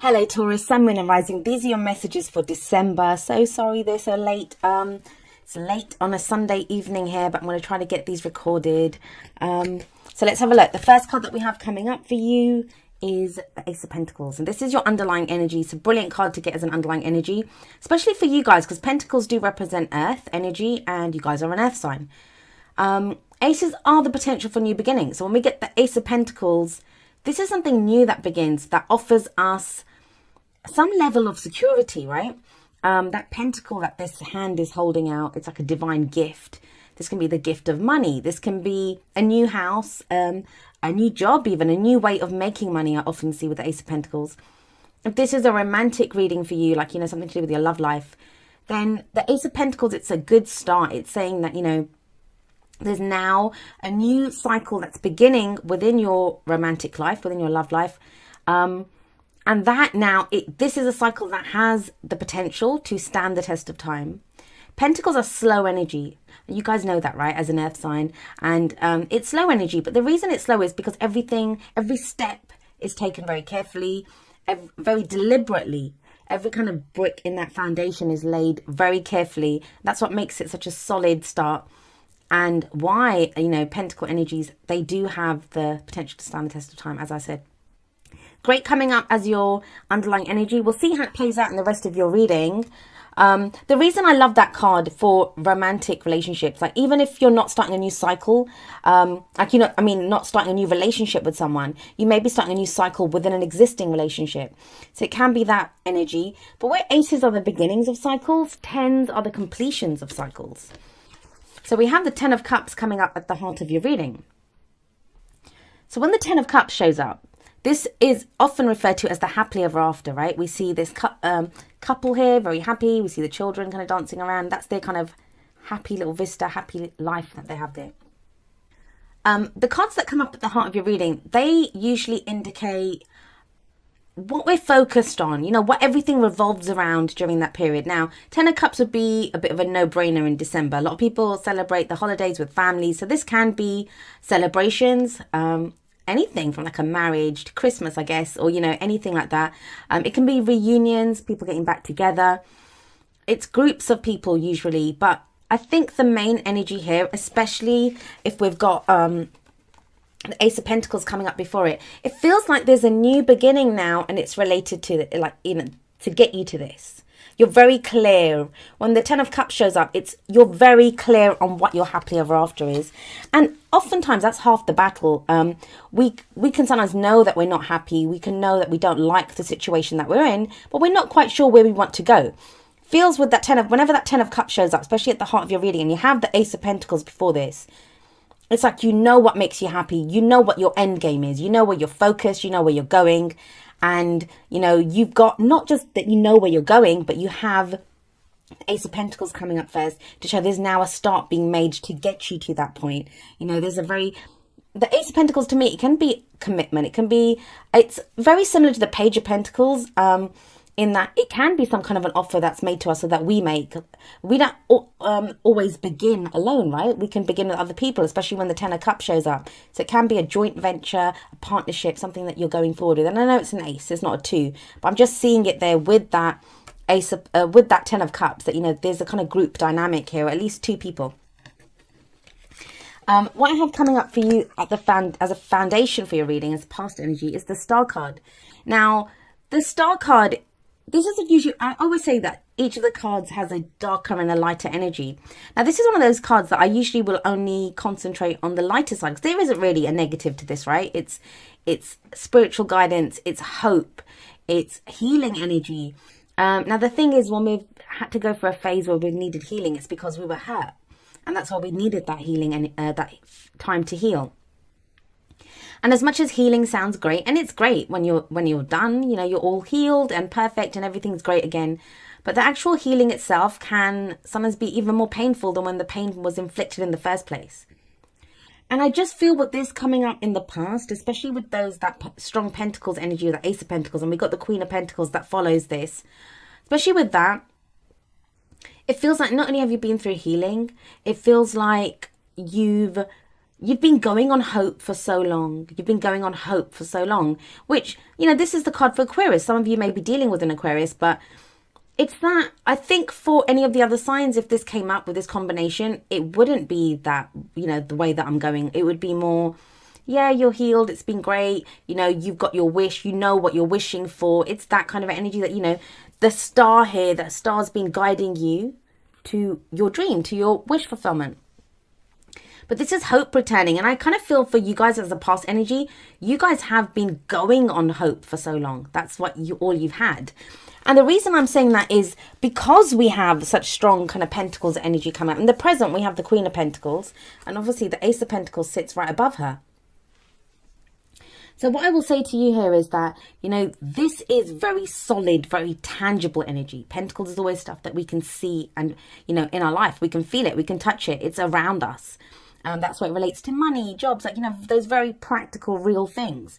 Hello Taurus, Sun, Moon and Rising. These are your messages for December. So sorry they're so late. It's late on a Sunday evening here, but I'm going to try to get these recorded. So let's have a look. The first card that we have coming up for you is the Ace of Pentacles. And this is your underlying energy. It's a brilliant card to get as an underlying energy, especially for you guys, because Pentacles do represent Earth energy and you guys are an Earth sign. Aces are the potential for new beginnings. So when we get the Ace of Pentacles, this is something new that begins, that offers us some level of security, right? That pentacle that this hand is holding out, it's like a divine gift. This can be the gift of money. This can be a new house, a new job, even a new way of making money. I often see with the Ace of Pentacles. If this is a romantic reading for you, like, something to do with your love life, then the Ace of Pentacles, it's a good start. It's saying that, there's now a new cycle that's beginning within your romantic life, within your love life. And that now, this is a cycle that has the potential to stand the test of time. Pentacles are slow energy. You guys know that, right? As an earth sign. And it's slow energy. But the reason it's slow is because every step is taken very carefully, very deliberately. Every kind of brick in that foundation is laid very carefully. That's what makes it such a solid start. And why, Pentacle energies, they do have the potential to stand the test of time, as I said. Great coming up as your underlying energy. We'll see how it plays out in the rest of your reading. The reason I love that card for romantic relationships, like even if you're not starting a new cycle, not starting a new relationship with someone, you may be starting a new cycle within an existing relationship. So it can be that energy. But where aces are the beginnings of cycles, tens are the completions of cycles. So we have the Ten of Cups coming up at the heart of your reading. So when the Ten of Cups shows up, this is often referred to as the happily ever after, right? We see this couple here, very happy. We see the children kind of dancing around. That's their kind of happy little vista, happy life that they have there. The cards that come up at the heart of your reading, they usually indicate what we're focused on, what everything revolves around during that period. Now, Ten of Cups would be a bit of a no-brainer in December. A lot of people celebrate the holidays with families. So this can be celebrations, anything from like a marriage to Christmas, I guess, or, anything like that. It can be reunions, people getting back together. It's groups of people usually, but I think the main energy here, especially if we've got the Ace of Pentacles coming up before it, it feels like there's a new beginning now, and it's related to to get you to this. You're very clear. When the Ten of Cups shows up, you're very clear on what your happily ever after is. And oftentimes that's half the battle. We can sometimes know that we're not happy. We can know that we don't like the situation that we're in, but we're not quite sure where we want to go. Feels with that whenever that Ten of Cups shows up, especially at the heart of your reading, and you have the Ace of Pentacles before this, it's like what makes you happy. You know what your end game is. You know where you're focused. You know where you're going. And, you've got not just that where you're going, but you have Ace of Pentacles coming up first to show there's now a start being made to get you to that point. The Ace of Pentacles, to me, it can be commitment. It's very similar to the Page of Pentacles, in that it can be some kind of an offer that's made to us, so that we don't always begin alone, right? We can begin with other people, especially when the Ten of Cups shows up. So it can be a joint venture, a partnership, something that you're going forward with. And I know it's an ace, it's not a two, but I'm just seeing it there with that ace of, with that Ten of Cups, that there's a kind of group dynamic here, or at least two people. What I have coming up for you as a foundation for your reading, as past energy, is the Star card. Now, the Star card, this isn't usually, I always say that each of the cards has a darker and a lighter energy. Now, this is one of those cards that I usually will only concentrate on the lighter side, because there isn't really a negative to this, right? It's spiritual guidance, it's hope, it's healing energy. Now, the thing is, when we've had to go for a phase where we've needed healing, it's because we were hurt. And that's why we needed that healing and that time to heal. And as much as healing sounds great, and it's great when you're done, you're all healed and perfect and everything's great again. But the actual healing itself can sometimes be even more painful than when the pain was inflicted in the first place. And I just feel with this coming up in the past, especially with that strong Pentacles energy, or the Ace of Pentacles, and we got the Queen of Pentacles that follows this, especially with that, it feels like not only have you been through healing, it feels like you've you've been going on hope for so long. You've been going on hope for so long, which, you know, this is the card for Aquarius. Some of you may be dealing with an Aquarius, but it's that, I think for any of the other signs, if this came up with this combination, it wouldn't be that, you know, the way that I'm going. It would be more, yeah, you're healed. It's been great. You know, you've got your wish. You know what you're wishing for. It's that kind of energy that, you know, the star here, that star's been guiding you to your dream, to your wish fulfillment. But this is hope returning. And I kind of feel for you guys as a past energy, you guys have been going on hope for so long. That's what all you've had. And the reason I'm saying that is because we have such strong kind of Pentacles energy come out. In the present, we have the Queen of Pentacles. And obviously the Ace of Pentacles sits right above her. So what I will say to you here is that, you know, this is very solid, very tangible energy. Pentacles is always stuff that we can see and, you know, in our life. We can feel it. We can touch it. It's around us. And that's what it relates to money, jobs, like, you know, those very practical, real things.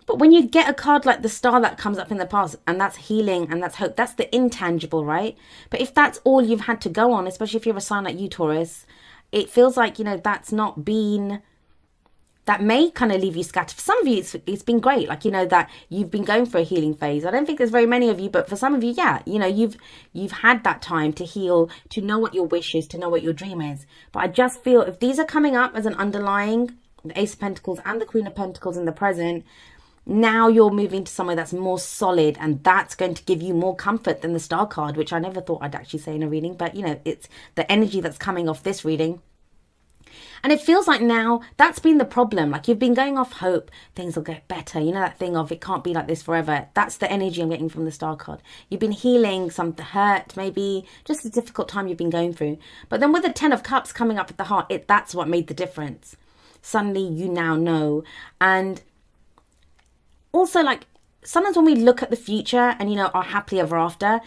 But when you get a card like the Star that comes up in the past, and that's healing and that's hope, that's the intangible, right? But if that's all you've had to go on, especially if you're a sign like you, Taurus, it feels like, you know, that's not been, that may kind of leave you scattered. For some of you, it's been great. Like, you know, that you've been going for a healing phase. I don't think there's very many of you, but for some of you, yeah, you know, you've had that time to heal, to know what your wish is, to know what your dream is. But I just feel if these are coming up as an underlying, the Ace of Pentacles and the Queen of Pentacles in the present, now you're moving to somewhere that's more solid, and that's going to give you more comfort than the Star card, which I never thought I'd actually say in a reading. But, you know, it's the energy that's coming off this reading. And it feels like now that's been the problem. Like, you've been going off hope, things will get better. You know, that thing of it can't be like this forever. That's the energy I'm getting from the Star card. You've been healing some hurt, maybe just a difficult time you've been going through. But then with the 10 of Cups coming up at the heart, that's what made the difference. Suddenly you now know. And also, like, sometimes when we look at the future and, you know, our happily ever after,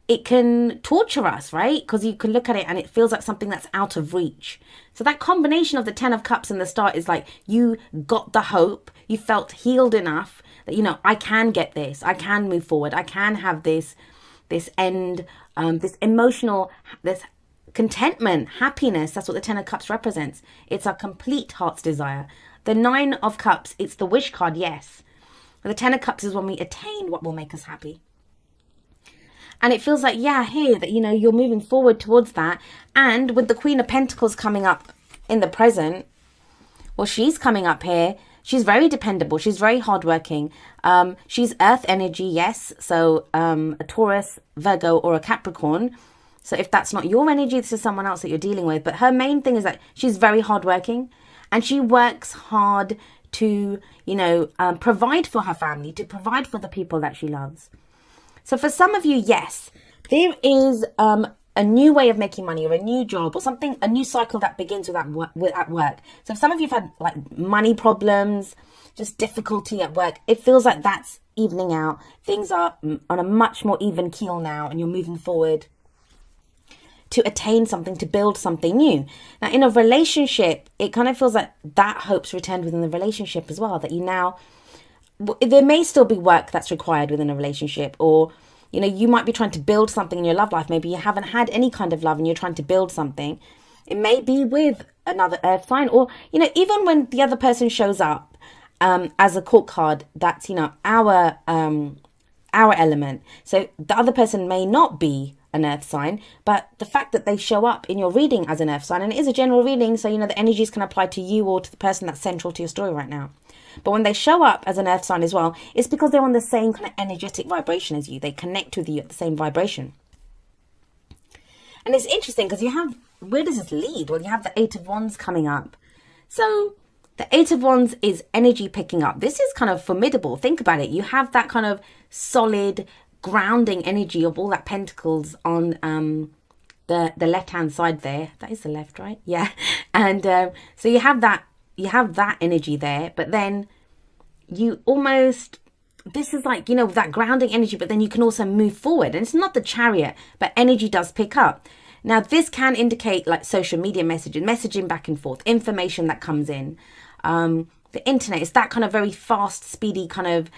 it can torture us, right? Because you can look at it and it feels like something that's out of reach. So that combination of the 10 of Cups and the Star is like, you got the hope, you felt healed enough that, you know, I can get this, I can move forward, I can have this end, this emotional, this contentment, happiness. That's what the 10 of Cups represents. It's our complete heart's desire. The 9 of Cups, it's the wish card, yes. But the 10 of Cups is when we attain what will make us happy. And it feels like, yeah, here, that, you know, you're moving forward towards that. And with the Queen of Pentacles coming up in the present, well, she's coming up here. She's very dependable. She's very hardworking. She's earth energy, yes. So a Taurus, Virgo, or a Capricorn. So if that's not your energy, this is someone else that you're dealing with. But her main thing is that she's very hardworking. And she works hard to, you know, provide for her family, to provide for the people that she loves. So for some of you, yes, there is a new way of making money, or a new job, or something, a new cycle that begins at work. So if some of you have had like money problems, just difficulty at work, it feels like that's evening out. Things are on a much more even keel now, and you're moving forward to attain something, to build something new. Now, in a relationship, it kind of feels like that hope's returned within the relationship as well, that you now, there may still be work that's required within a relationship, or, you know, you might be trying to build something in your love life. Maybe you haven't had any kind of love and you're trying to build something. It may be with another earth sign, or, you know, even when the other person shows up as a court card, that's, you know, our element. So the other person may not be an earth sign, but the fact that they show up in your reading as an earth sign, and it is a general reading, so, you know, the energies can apply to you or to the person that's central to your story right now. But when they show up as an earth sign as well, it's because they're on the same kind of energetic vibration as you. They connect with you at the same vibration. And it's interesting because you have, where does this lead? Well, you have the 8 of Wands coming up. So the 8 of Wands is energy picking up. This is kind of formidable. Think about it. You have that kind of solid grounding energy of all that Pentacles on the left hand side there. That is the left, right? Yeah. And so you have that energy there, but then you almost, this is like, you know, that grounding energy, but then you can also move forward. And it's not the Chariot, but energy does pick up. Now, this can indicate like social media messaging back and forth, information that comes in. The internet is that kind of very fast, speedy kind of,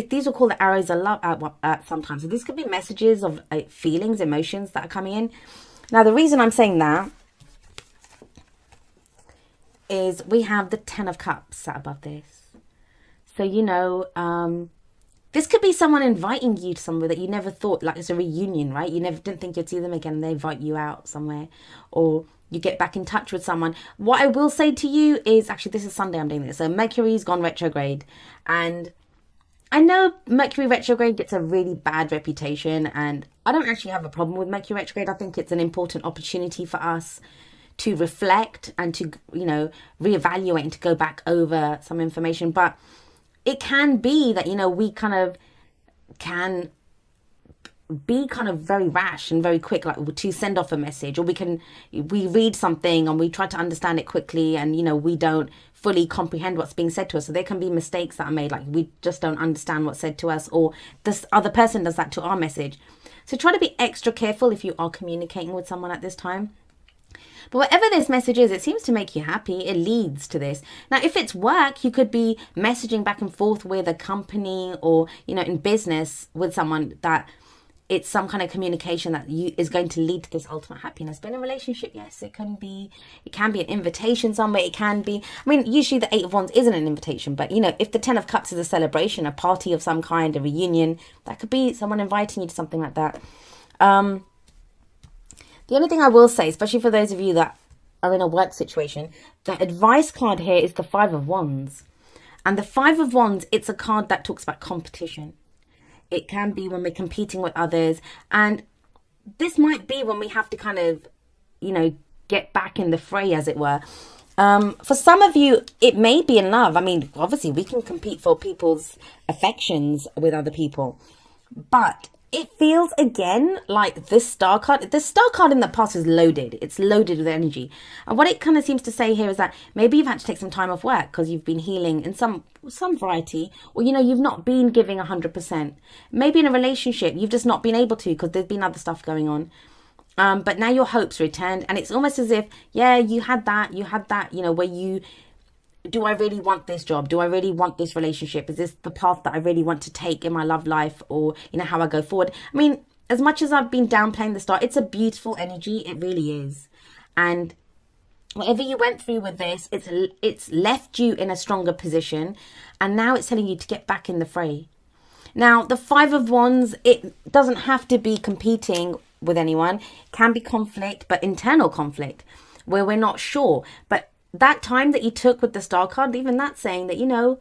these are called the arrows of love sometimes. So this could be messages of feelings, emotions that are coming in. Now, the reason I'm saying that is we have the Ten of Cups sat above this. So, this could be someone inviting you to somewhere that you never thought, like it's a reunion, right? You never didn't think you'd see them again and they invite you out somewhere, or you get back in touch with someone. What I will say to you is, actually, this is Sunday I'm doing this. So Mercury's gone retrograde, and I know Mercury retrograde gets a really bad reputation, and I don't actually have a problem with Mercury retrograde. I think it's an important opportunity for us to reflect and to, reevaluate and to go back over some information. But it can be that, we kind of can be kind of very rash and very quick, like to send off a message, or we read something and we try to understand it quickly, and we don't fully comprehend what's being said to us. So there can be mistakes that are made, like we just don't understand what's said to us, or this other person does that to our message. So try to be extra careful if you are communicating with someone at this time. But whatever this message is, it seems to make you happy. It leads to this. Now, if it's work, you could be messaging back and forth with a company, or, in business with someone, that it's some kind of communication that is going to lead to this ultimate happiness. But in a relationship, yes, it can be an invitation somewhere. It can be, usually the Eight of Wands isn't an invitation, but if the Ten of Cups is a celebration, a party of some kind, a reunion, that could be someone inviting you to something like that. The only thing I will say, especially for those of you that are in a work situation, the advice card here is the Five of Wands. And the Five of Wands, it's a card that talks about competition. It can be when we're competing with others. And this might be when we have to kind of, get back in the fray, as it were. For some of you, it may be in love. Obviously, we can compete for people's affections with other people. But it feels, again, like this Star card. The Star card in the past is loaded. It's loaded with energy. And what it kind of seems to say here is that maybe you've had to take some time off work because you've been healing in some variety. Or, you've not been giving 100%. Maybe in a relationship, you've just not been able to because there's been other stuff going on. But now your hope's returned. And it's almost as if, yeah, you had that, where you... Do I really want this job? Do I really want this relationship? Is this the path that I really want to take in my love life, or, how I go forward? As much as I've been downplaying the Star, it's a beautiful energy. It really is. And whatever you went through with this, it's left you in a stronger position. And now it's telling you to get back in the fray. Now, the Five of Wands, it doesn't have to be competing with anyone. It can be conflict, but internal conflict, where we're not sure. But that time that you took with the Star card, even that's saying that, now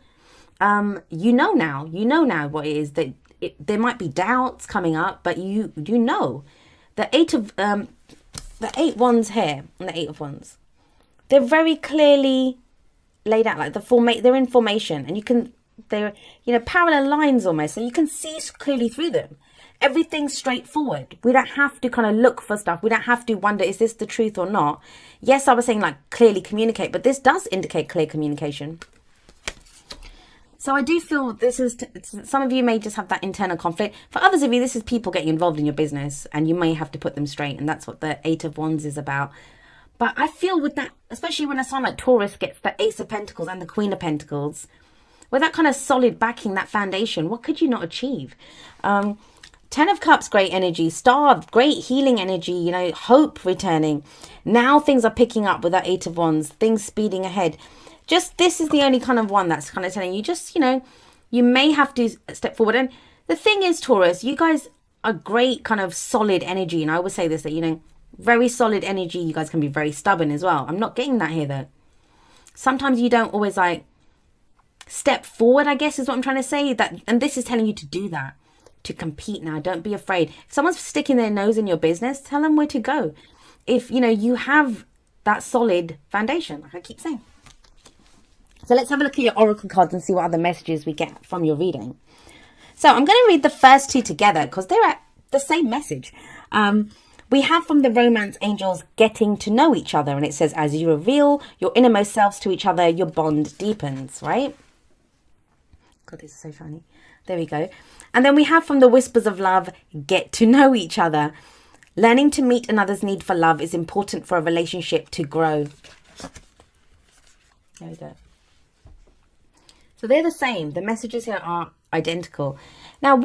what it is, that there might be doubts coming up, but the Eight Wands here and the Eight of Wands, they're very clearly laid out, like they're in formation, and they're parallel lines almost, so you can see clearly through them. Everything's straightforward. We don't have to kind of look for stuff. We don't have to wonder, is this the truth or not? Yes, I was saying like clearly communicate, but this does indicate clear communication. So I do feel some of you may just have that internal conflict. For others of you, this is people getting involved in your business, and you may have to put them straight. And that's what the Eight of Wands is about. But I feel with that, especially when a sign like Taurus gets the Ace of Pentacles and the Queen of Pentacles, with that kind of solid backing, that foundation, what could you not achieve? Ten of Cups, great energy. Star, great healing energy, hope returning. Now things are picking up with that Eight of Wands, things speeding ahead. Just, this is the only kind of one that's kind of telling you, just, you may have to step forward. And the thing is, Taurus, you guys are great kind of solid energy. And I always say this, that, very solid energy. You guys can be very stubborn as well. I'm not getting that here, though. Sometimes you don't always, step forward, I guess is what I'm trying to say. And this is telling you to do that. To compete now. Don't be afraid. If someone's sticking their nose in your business, tell them where to go. If, you have that solid foundation, like I keep saying. So let's have a look at your oracle cards and see what other messages we get from your reading. So I'm going to read the first two together because they're at the same message. We have from the romance angels, getting to know each other. And it says, as you reveal your innermost selves to each other, your bond deepens, right? God, this is so funny. There we go. And then we have from the whispers of love, get to know each other. Learning to meet another's need for love is important for a relationship to grow. There we go. So they're the same. The messages here are identical. Now,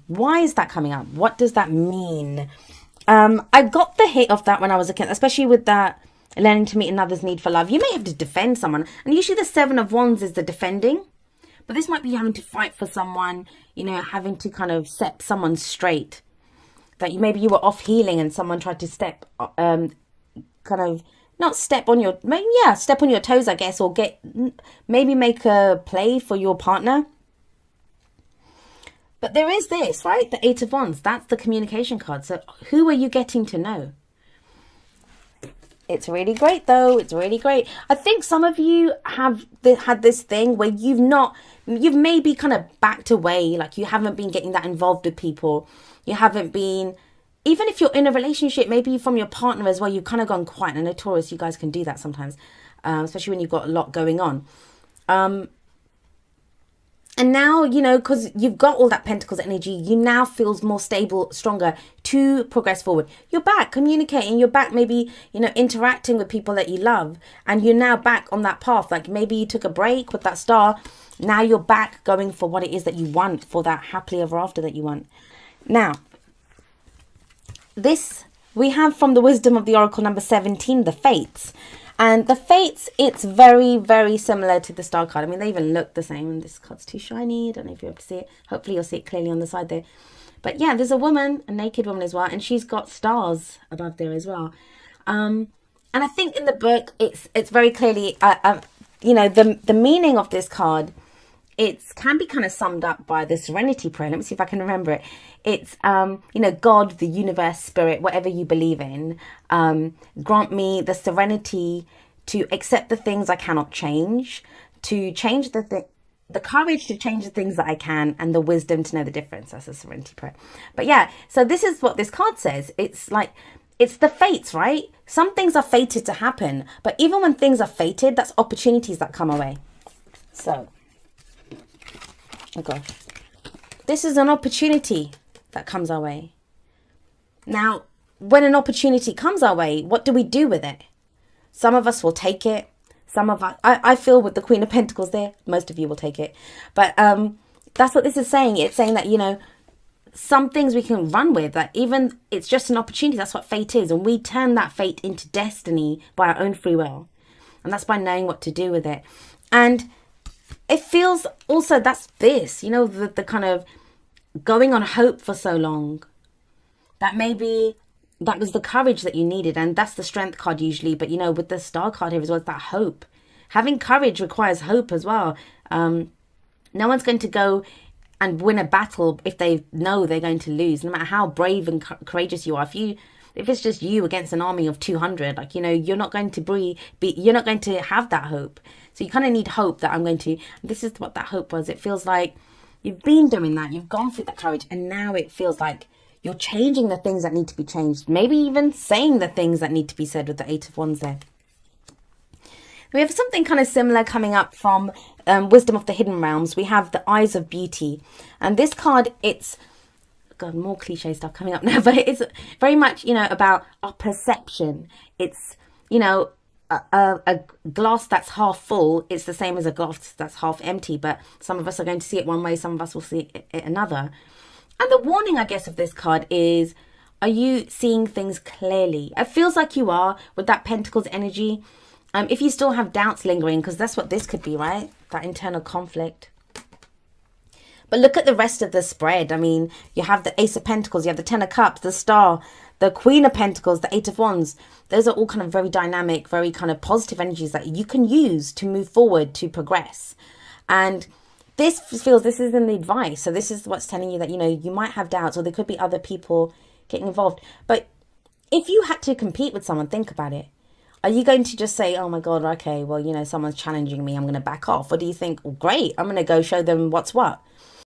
why is that coming up? What does that mean? I got the hit of that when I was a kid, especially with that learning to meet another's need for love. You may have to defend someone. And usually the Seven of Wands is the defending. But this might be having to fight for someone, you know, having to kind of set someone straight. That maybe you were off healing and someone tried to step, kind of, not step on your, maybe, yeah, step on your toes, I guess, or maybe make a play for your partner. But there is this, right? The Eight of Wands. That's the communication card. So who are you getting to know? It's really great, though. It's really great. I think some of you have had this thing where you've maybe kind of backed away. Like you haven't been getting that involved with people. You haven't been, even if you're in a relationship, maybe from your partner as well, you've kind of gone quiet. I know Taurus, you guys can do that sometimes, especially when you've got a lot going on. And now, you know, because you've got all that Pentacles energy, you now feels more stable, stronger to progress forward. You're back communicating. You're back maybe, you know, interacting with people that you love. And you're now back on that path. Like maybe you took a break with that star. Now you're back going for what it is that you want, for that happily ever after that you want. Now, this we have from the wisdom of the Oracle number 17, the Fates. And the Fates, it's very, very similar to the Star card. I mean, they even look the same. And this card's too shiny. I don't know if you're able to see it. Hopefully you'll see it clearly on the side there. But yeah, there's a woman, a naked woman as well. And she's got stars above there as well. And I think in the book, it's very clearly, you know, the meaning of this card, it can be kind of summed up by the Serenity Prayer. Let me see if I can remember it. It's, you know, God, the universe, spirit, whatever you believe in, grant me the serenity to accept the things I cannot change, to change the courage to change the things that I can, and the wisdom to know the difference. That's a Serenity Prayer. But yeah, so this is what this card says. It's like, it's the fates, right? Some things are fated to happen, but even when things are fated, that's opportunities that come away. So, oh gosh, this is an opportunity that comes our way. Now, when an opportunity comes our way, what do we do with it? Some of us will take it. Some of us, I feel with the Queen of Pentacles there, most of you will take it. But that's what this is saying. It's saying that, you know, some things we can run with, that even it's just an opportunity. That's what fate is. And we turn that fate into destiny by our own free will. And that's by knowing what to do with it. And it feels also, that's this, you know, the kind of going on hope for so long. That maybe that was the courage that you needed. And that's the Strength card usually. But, you know, with the Star card here as well, it's that hope. Having courage requires hope as well. No one's going to go and win a battle if they know they're going to lose. No matter how brave and courageous you are. If it's just you against an army of 200, like, you know, you're not going to you're not going to have that hope. So you kind of need hope that I'm going to, this is what that hope was. It feels like you've been doing that. You've gone through that courage. And now it feels like you're changing the things that need to be changed. Maybe even saying the things that need to be said with the Eight of Wands there. We have something kind of similar coming up from Wisdom of the Hidden Realms. We have the Eyes of Beauty. And this card, it's, God, more cliche stuff coming up now. But it's very much, you know, about our perception. It's, you know, a glass that's half full, it's the same as a glass that's half empty, but some of us are going to see it one way, some of us will see it another. And the warning, I guess, of this card is, are you seeing things clearly? It feels like you are with that Pentacles energy. If you still have doubts lingering, because that's what this could be, right? That internal conflict. But look at the rest of the spread. I mean, you have the Ace of Pentacles, you have the Ten of Cups, the Star, the Queen of Pentacles, the Eight of Wands. Those are all kind of very dynamic, very kind of positive energies that you can use to move forward, to progress. And this feels, this is in the advice. So this is what's telling you that, you know, you might have doubts, or there could be other people getting involved. But if you had to compete with someone, think about it. Are you going to just say, oh my God, okay, well, you know, someone's challenging me, I'm going to back off? Or do you think, oh, great, I'm going to go show them what's what?